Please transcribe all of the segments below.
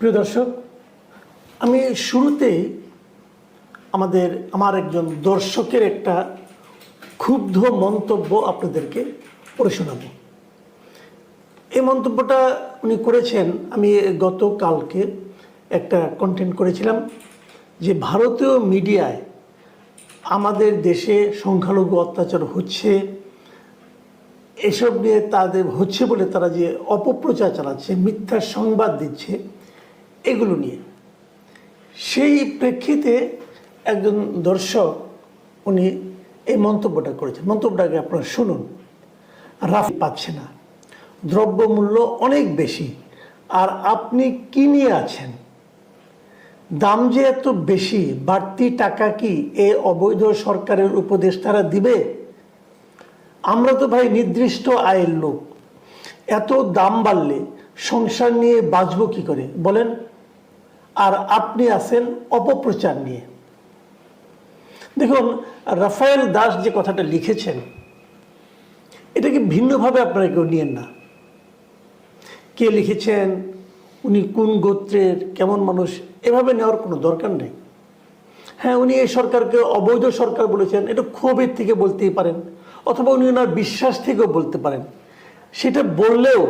প্রিয় দর্শক, আমি শুরুতেই আমার একজন দর্শকের একটা ক্ষুব্ধ মন্তব্য আপনাদেরকে পড়ে শোনাব। এই মন্তব্যটা উনি করেছেন, আমি গতকালকে একটা কন্টেন্ট করেছিলাম যে ভারতীয় মিডিয়ায় আমাদের দেশে সংখ্যালঘু অত্যাচার হচ্ছে, এসব নিয়ে তাদের হচ্ছে বলে তারা যে অপপ্রচার চালাচ্ছে, মিথ্যা সংবাদ দিচ্ছে, এগুলো নিয়ে। সেই প্রেক্ষিতে একজন দর্শক উনি এই মন্তব্যটা করেছেন। মন্তব্যটাকে আপনারা শুনুন। রাফি পাচ্ছে না, দ্রব্যমূল্য অনেক বেশি, আর আপনি কি নিয়ে আছেন? দাম যে এত বেশি, বাড়তি টাকা কি এ অবৈধ সরকারের উপদেষ্টারা দিবে? আমরা তো ভাই নির্দিষ্ট আয়ের লোক, এত দাম বাড়লে সংসার নিয়ে বাঁচব কি করে বলেন? আর আপনি আছেন অপপ্রচার নিয়ে। দেখুন, রাফায়েল দাস যে কথাটা লিখেছেন, এটাকে ভিন্নভাবে আপনারা কেউ নিয়েন না। কে লিখেছেন, উনি কোন গোত্রের, কেমন মানুষ, এভাবে নেওয়ার কোনো দরকার নেই। হ্যাঁ, উনি এই সরকারকে অবৈধ সরকার বলেছেন, এটা ক্ষোভের থেকে বলতেই পারেন, অথবা উনি ওনার বিশ্বাস থেকেও বলতে পারেন। সেটা বললেও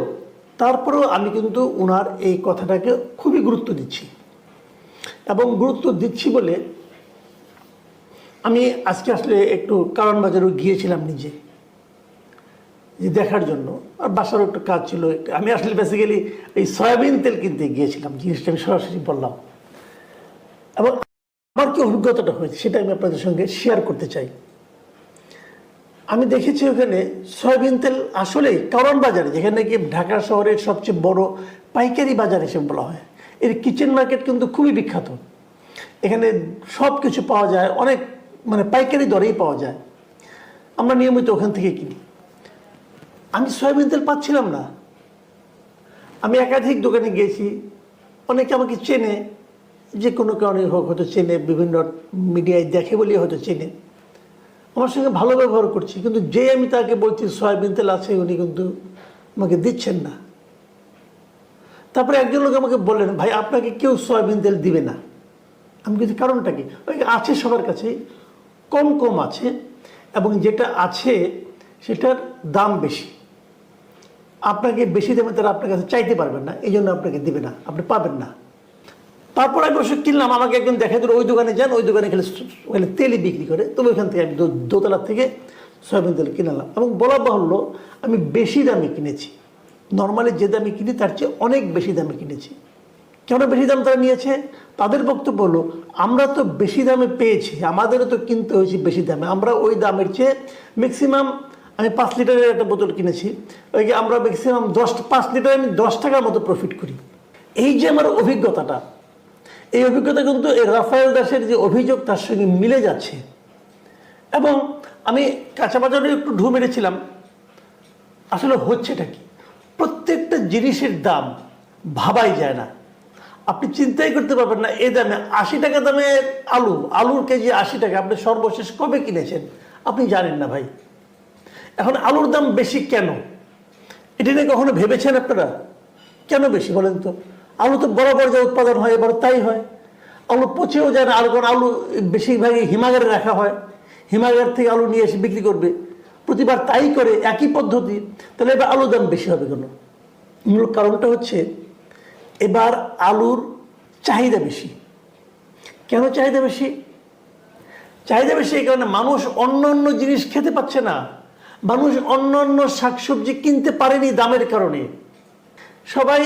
তারপরেও আমি কিন্তু ওনার এই কথাটাকে খুবই গুরুত্ব দিচ্ছি, এবং গুরুত্ব দিচ্ছি বলে আমি আজকে আসলে একটু কারণ বাজারেও গিয়েছিলাম নিজে, যে দেখার জন্য। আর বাসারও একটা কাজ ছিল। আমি আসলে বেসিক্যালি এই সয়াবিন তেল কিনতে গিয়েছিলাম, জিনিসটা আমি সরাসরি বললাম। এবং আমার কি অভিজ্ঞতাটা হয়েছে সেটা আমি আপনাদের সঙ্গে শেয়ার করতে চাই। আমি দেখেছি ওখানে সয়াবিন তেল আসলেই কারণ বাজারে, যেখানে নাকি ঢাকা শহরের সবচেয়ে বড় পাইকারি বাজার হিসেবে বলা হয়, এর কিচেন মার্কেট কিন্তু খুবই বিখ্যাত। এখানে সব কিছু পাওয়া যায়, অনেক পাইকারি দরেই পাওয়া যায়। আমরা নিয়মিত ওখান থেকে কিনি। আমি সয়াবিন তেল পাচ্ছিলাম না। আমি একাধিক দোকানে গিয়েছি, অনেকে আমাকে চেনে, যে কোনো কারণে হোক, হয়তো চেনে, বিভিন্ন মিডিয়ায় দেখে বলে হয়তো চেনে, আমার সঙ্গে ভালো ব্যবহার করছি। কিন্তু যে আমি তাকে বলছি সয়াবিন তেল আছে, উনি কিন্তু আমাকে দিচ্ছেন না। তারপরে একজন লোক আমাকে বললেন, ভাই আপনাকে কেউ সয়াবিন তেল দিবে না। আমি কিন্তু কারণটা কি? আছে সবার কাছেই, কম কম আছে, এবং যেটা আছে সেটার দাম বেশি। আপনাকে বেশি দামে তারা আপনার কাছে চাইতে পারবেন না, এই জন্য আপনাকে দেবে না, আপনি পাবেন না। তারপর আমি অবশ্য কিনলাম, আমাকে একজন দেখাই দিল, ওই দোকানে যান, ওই দোকানে খেলে তেলই বিক্রি করে। তবে ওইখান থেকে আমি দোতলা থেকে সয়াবিন তেল কিনলাম, এবং বলা বাহুল্য আমি বেশি দামে কিনেছি। নর্মালি যে দামে কিনি তার চেয়ে অনেক বেশি দামে কিনেছি। কেন বেশি দাম তারা নিয়েছে? তাদের বক্তব্য হলো, আমরা তো বেশি দামে পেয়েছি, আমাদেরও তো কিনতে হয়েছে বেশি দামে। আমরা ওই দামের চেয়ে ম্যাক্সিমাম, আমি 5 লিটারের একটা বোতল কিনেছি, আমরা ম্যাক্সিমাম 5 লিটারে আমি 10 টাকার মতো প্রফিট করি। এই যে আমার অভিজ্ঞতাটা, এই অভিজ্ঞতা কিন্তু এই রাফায়েল দাসের যে অভিযোগ তার সঙ্গে মিলে যাচ্ছে। এবং আমি কাঁচা বাজারে একটু ঢু মেরেছিলাম, আসলে হচ্ছেটা কি? প্রত্যেকটা জিনিসের দাম ভাবাই যায় না। আপনি চিন্তাই করতে পারবেন না, এই দামে 80 টাকা দামে আলুর কেজি 80 টাকা, আপনি সর্বশেষ কবে কিনেছেন আপনি জানেন না ভাই। এখন আলুর দাম বেশি কেন, এটা নিয়ে কখনো ভেবেছেন আপনারা? কেন বেশি বলেন তো? আলু তো বরাবর যা উৎপাদন হয় এবার তাই হয়। আলু পচেও যায় না, কারণ আলু বেশিরভাগই হিমাগারে রাখা হয়, হিমাগার থেকে আলু নিয়ে এসে বিক্রি করবে, প্রতিবার তাই করে, একই পদ্ধতি। তাহলে এবার আলুর দাম বেশি হবে কেন? মূল কারণটা হচ্ছে এবার আলুর চাহিদা বেশি। কেন চাহিদা বেশি? চাহিদা বেশি এই কারণে মানুষ অন্য অন্য জিনিস খেতে পাচ্ছে না, মানুষ অন্য অন্য শাকসবজি কিনতে পারেনি দামের কারণে। সবাই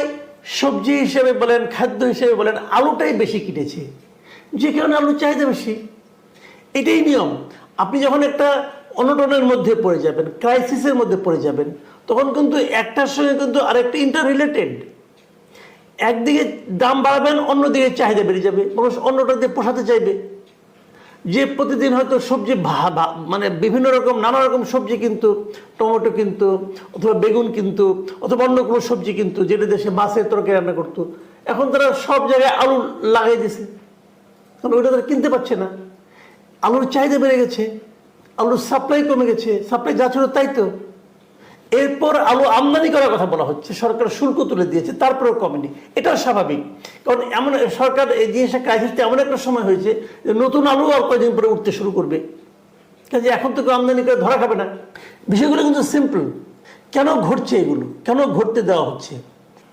সবজি হিসেবে বলেন, খাদ্য হিসেবে বলেন, আলুটাই বেশি কিনেছে, যে কারণে আলুর চাহিদা বেশি। এটাই নিয়ম। আপনি যখন একটা অনটনের মধ্যে পড়ে যাবেন, ক্রাইসিসের মধ্যে পড়ে যাবেন, তখন কিন্তু একটার সঙ্গে কিন্তু আরেকটা ইন্টার রিলেটেড। একদিকে দাম বাড়াবেন, অন্যদিকে চাহিদা বেড়ে যাবে, মানুষ অন্যটা দিয়ে পোষাতে চাইবে। যে প্রতিদিন হয়তো সবজি বিভিন্ন রকম নানা রকম সবজি কিন্তু, টমেটো কিন্তু, অথবা বেগুন কিন্তু, অথবা অন্য কোনো সবজি কিন্তু, যেটা দেশে মাছের তরকারি রান্না করতো, এখন তারা সব জায়গায় আলু লাগাই দিছে, কারণ ওইটা তারা কিনতে পারছে না। আলুর চাহিদা বেড়ে গেছে, আলুর সাপ্লাই কমে গেছে, সাপ্লাই যা ছিল তাই তো। এরপর আলু আমদানি করার কথা বলা হচ্ছে, সরকার শুল্ক তুলে দিয়েছে, তারপরেও কমেনি। এটাও স্বাভাবিক, কারণ এমন সরকার এই জিনিসটা ক্রাইসিসটা এমন একটা সময় হয়েছে যে নতুন আলু আর কয়েকদিন পরে উঠতে শুরু করবে, কাজে এখন তো আমদানি করে ধরা খাবে না। বিষয়গুলো কিন্তু সিম্পল। কেন ঘটছে এগুলো, কেন ঘটতে দেওয়া হচ্ছে?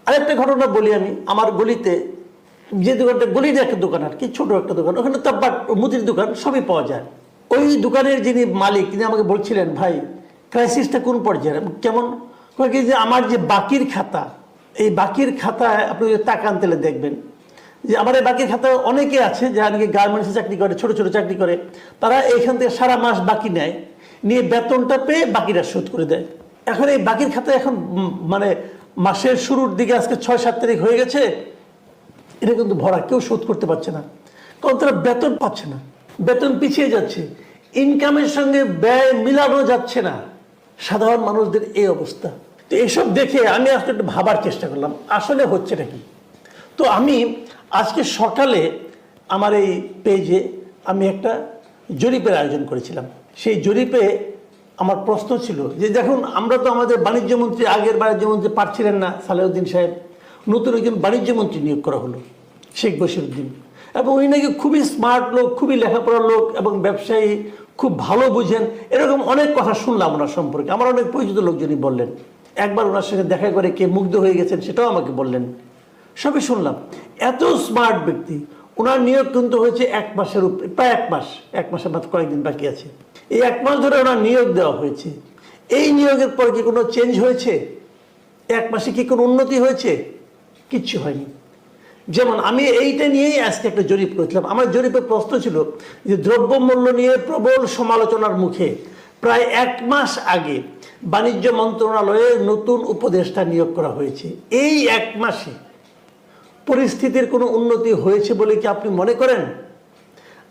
আরেকটা ঘটনা বলি আমি। আমার গলিতে যে দোকানটা, গলিতে একটা দোকান আর কি, ছোট একটা দোকান, ওখানে তাব্বাট মুদির দোকান সবই পাওয়া যায়। ওই দোকানের যিনি মালিক তিনি আমাকে বলছিলেন, ভাই ক্রাইসিসটা কোন পর্যায়ে, কেমন? যে আমার যে বাকির খাতা, এই বাকির খাতায় আপনি যদি তাকান তাহলে দেখবেন যে আমার এই বাকির খাতায় অনেকে আছে যারা নাকি গার্মেন্টসে চাকরি করে, ছোট ছোট চাকরি করে, তারা এইখান থেকে সারা মাস বাকি নেয়, নিয়ে বেতনটা পেয়ে বাকিটা শোধ করে দেয়। এখন এই বাকির খাতা এখন মানে মাসের শুরুর দিকে আজকে 6-7 তারিখ হয়ে গেছে, এটা কিন্তু ভরা, কেউ শোধ করতে পারছে না, কারণ তারা বেতন পাচ্ছে না, বেতন পিছিয়ে যাচ্ছে, ইনকামের সঙ্গে ব্যয় মিলানো যাচ্ছে না। সাধারণ মানুষদের এই অবস্থা। তো এসব দেখে আমি আসলে একটু ভাবার চেষ্টা করলাম আসলে হচ্ছেটা কি। তো আমি আজকে সকালে আমার এই পেজে আমি একটা জরিপের আয়োজন করেছিলাম। সেই জরিপে আমার প্রশ্ন ছিল যে দেখুন, আমরা তো আমাদের বাণিজ্য মন্ত্রী, আগের বাণিজ্য মন্ত্রী পারছিলেন না সালেউদ্দিন সাহেব, নতুন একজন বাণিজ্য মন্ত্রী নিয়োগ করা হলো, শেখ বশিরউদ্দিন, এবং উনি নাকি খুবই স্মার্ট লোক, খুবই লেখাপড়ার লোক এবং ব্যবসায়ী, খুব ভালো বুঝেন, এরকম অনেক কথা শুনলাম ওনার সম্পর্কে। আমার অনেক পরিচিত লোকজনই বললেন, একবার ওনার সঙ্গে দেখা করে কে মুগ্ধ হয়ে গেছেন সেটাও আমাকে বললেন, সবই শুনলাম। এত স্মার্ট ব্যক্তি, ওনার নিয়োগ কিন্তু হয়েছে 1 মাসের উপরে, প্রায় 1 মাস, 1 মাসের মাত্র কয়েকদিন বাকি আছে। এই 1 মাস ধরে ওনার নিয়োগ দেওয়া হয়েছে। এই নিয়োগের পর কি কোনো চেঞ্জ হয়েছে? 1 মাসে কি কোনো উন্নতি হয়েছে? কিচ্ছু হয়নি। যেমন আমি এইটা নিয়েই আজকে একটা জরিপ করেছিলাম। আমার জরিপের প্রশ্ন ছিল যে দ্রব্যমূল্য নিয়ে প্রবল সমালোচনার মুখে প্রায় 1 মাস আগে বাণিজ্য মন্ত্রণালয়ে নতুন উপদেষ্টা নিয়োগ করা হয়েছে। এই 1 মাসে পরিস্থিতির কোনো উন্নতি হয়েছে বলে কি আপনি মনে করেন?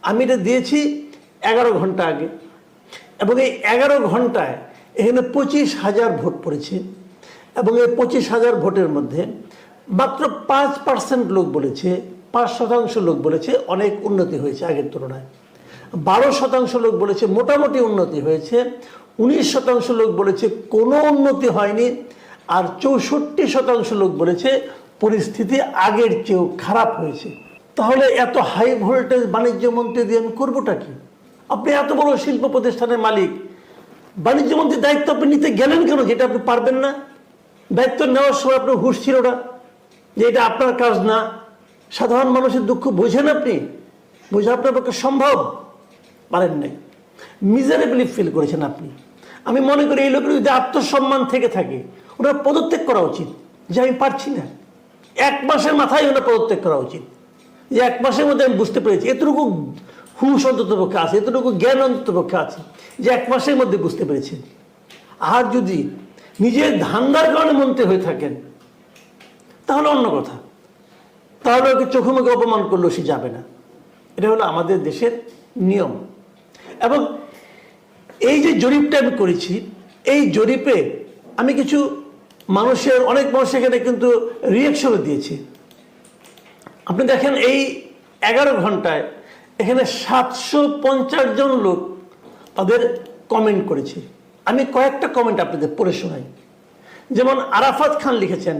আমি এটা দিয়েছি 11 ঘন্টা আগে, এবং এই 11 ঘন্টায় এখানে 25,000 ভোট পড়েছে, এবং এই 25,000 ভোটের মধ্যে মাত্র 5% লোক বলেছে, 5% লোক বলেছে অনেক উন্নতি হয়েছে আগের তুলনায়, 12% লোক বলেছে মোটামুটি উন্নতি হয়েছে, 19% লোক বলেছে কোনো উন্নতি হয়নি, আর 64% লোক বলেছে পরিস্থিতি আগের চেয়েও খারাপ হয়েছে। তাহলে এত হাই ভোল্টেজ বাণিজ্য মন্ত্রী দিয়ে আমি করবোটা কি? আপনি এত বড় শিল্প প্রতিষ্ঠানের মালিক, বাণিজ্য মন্ত্রীর দায়িত্ব আপনি নিতে গেলেন কেন, যেটা আপনি পারবেন না? দায়িত্ব নেওয়ার সময় আপনার হুঁশ ছিল না যে এটা আপনার কাজ না? সাধারণ মানুষের দুঃখ বোঝেন আপনি? বোঝা আপনার পক্ষে সম্ভব? পারেন নাই, মিজারেবলি ফিল করেছেন আপনি। আমি মনে করি এই লোকের যদি আত্মসম্মান থেকে থাকে ওনার পদত্যাগ করা উচিত, যে আমি পারছি না। 1 মাসের মাথায় ওনার পদত্যাগ করা উচিত, যে 1 মাসের মধ্যে আমি বুঝতে পেরেছি, এতটুকু হুঁশ অন্তত পক্ষে আছে, এতটুকু জ্ঞান অন্তত পক্ষে আছে যে 1 মাসের মধ্যে বুঝতে পেরেছেন। আর যদি নিজের ধান্দার কারণে মন্ত্রী হয়ে থাকেন তাহলে অন্য কথা, তাহলে ওকে চোখে মুখে অপমান করলেও সে যাবে না। এটা হলো আমাদের দেশের নিয়ম। এবং এই যে জরিপটা আমি করেছি, এই জরিপে আমি কিছু মানুষের, অনেক মানুষ এখানে কিন্তু রিয়াকশনও দিয়েছি। আপনি দেখেন এই 11 ঘন্টায় এখানে 750 জন লোক তাদের কমেন্ট করেছে। আমি কয়েকটা কমেন্ট আপনাদের পড়ে শোনাই। যেমন আরাফাত খান লিখেছেন,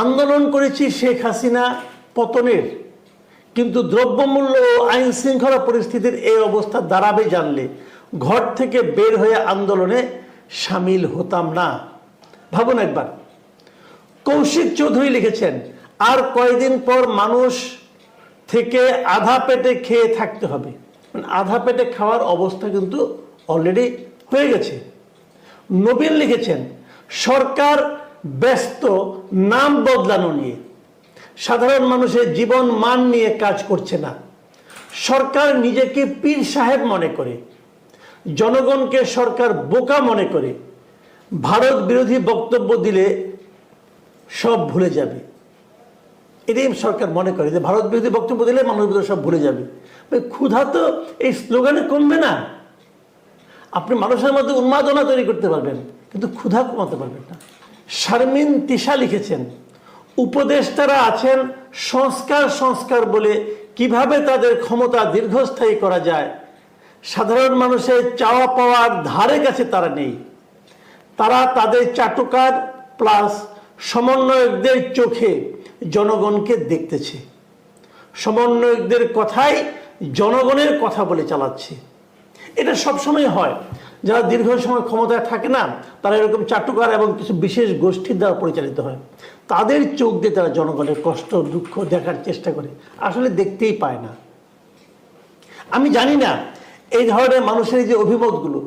আন্দোলন করেছি শেখ হাসিনা পতনের, কিন্তু দ্রব্যমূল্য ও আইন শৃঙ্খলা পরিস্থিতির এই অবস্থা দাঁড়াবে জানলে ঘর থেকে বের হয়ে আন্দোলনে সামিল হতাম না। ভাবুন একবার। কৌশিক চৌধুরী লিখেছেন, আর কয়দিন পর মানুষ থেকে আধা পেটে খেয়ে থাকতে হবে। মানে আধা পেটে খাওয়ার অবস্থা কিন্তু অলরেডি হয়ে গেছে। নবীন লিখেছেন, সরকার ব্যস্ত নাম বদলানো নিয়ে, সাধারণ মানুষের জীবন মান নিয়ে কাজ করছে না। সরকার নিজেকে পীর সাহেব মনে করে, জনগণকে সরকার বোকা মনে করে, ভারত বিরোধী বক্তব্য দিলে সব ভুলে যাবে। এটাই সরকার মনে করে যে ভারত বিরোধী বক্তব্য দিলে মানুষ সব ভুলে যাবে। ক্ষুধা তো এই স্লোগানে কমবে না। আপনি মানুষের মধ্যে উন্মাদনা তৈরি করতে পারবেন, কিন্তু ক্ষুধা কমাতে পারবেন না। শারমিন তিশা লিখেছেন, উপদেষ্টারা আছেন সংস্কার বলে কিভাবে তাদের ক্ষমতা দীর্ঘস্থায়ী করা যায়, সাধারণ মানুষের চাওয়া পাওয়ার ধারে কাছে তারা নেই। তারা তাদের চাটুকার প্লাস সমন্বয়কদের চোখে জনগণকে দেখতেছে, সমন্বয়কদের কথাই জনগণের কথা বলে চালাচ্ছে। এটা সবসময় হয়, যারা দীর্ঘ সময় ক্ষমতায় থাকে না, তারা এরকম চাটুকার এবং কিছু বিশেষ গোষ্ঠীর দ্বারা পরিচালিত হয়। তাদের চোখ দিয়ে তারা জনগণের কষ্ট দুঃখ দেখার চেষ্টা করে, আসলে দেখতেই পায় না। আমি জানি না এই ধরনের মানুষের যে অভিমতগুলো,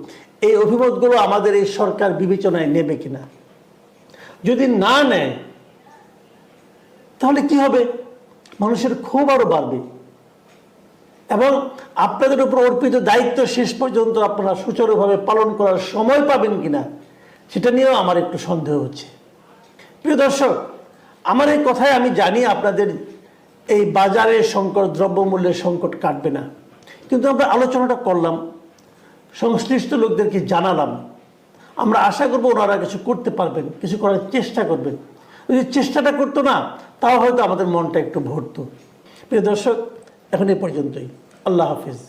এই অভিমতগুলো আমাদের এই সরকার বিবেচনায় নেবে কিনা। যদি না নেয় তাহলে কি হবে? মানুষের ক্ষোভ আরো বাড়বে এবং আপনাদের উপর অর্পিত দায়িত্ব শেষ পর্যন্ত আপনারা সুচারুভাবে পালন করার সময় পাবেন কিনা সেটা নিয়েও আমার একটু সন্দেহ হচ্ছে। প্রিয় দর্শক, আমার এই কথায় আমি জানি আপনাদের এই বাজারের সংকট, দ্রব্যমূল্যের সংকট কাটবে না, কিন্তু আমরা আলোচনাটা করলাম, সংশ্লিষ্ট লোকদেরকে জানালাম। আমরা আশা করব ওনারা কিছু করতে পারবেন, কিছু করার চেষ্টা করবেন। যদি চেষ্টাটা করতো না, তাও হয়তো আমাদের মনটা একটু ভরতো। প্রিয় দর্শক, এখন এই পর্যন্তই। আল্লাহ হাফিজ।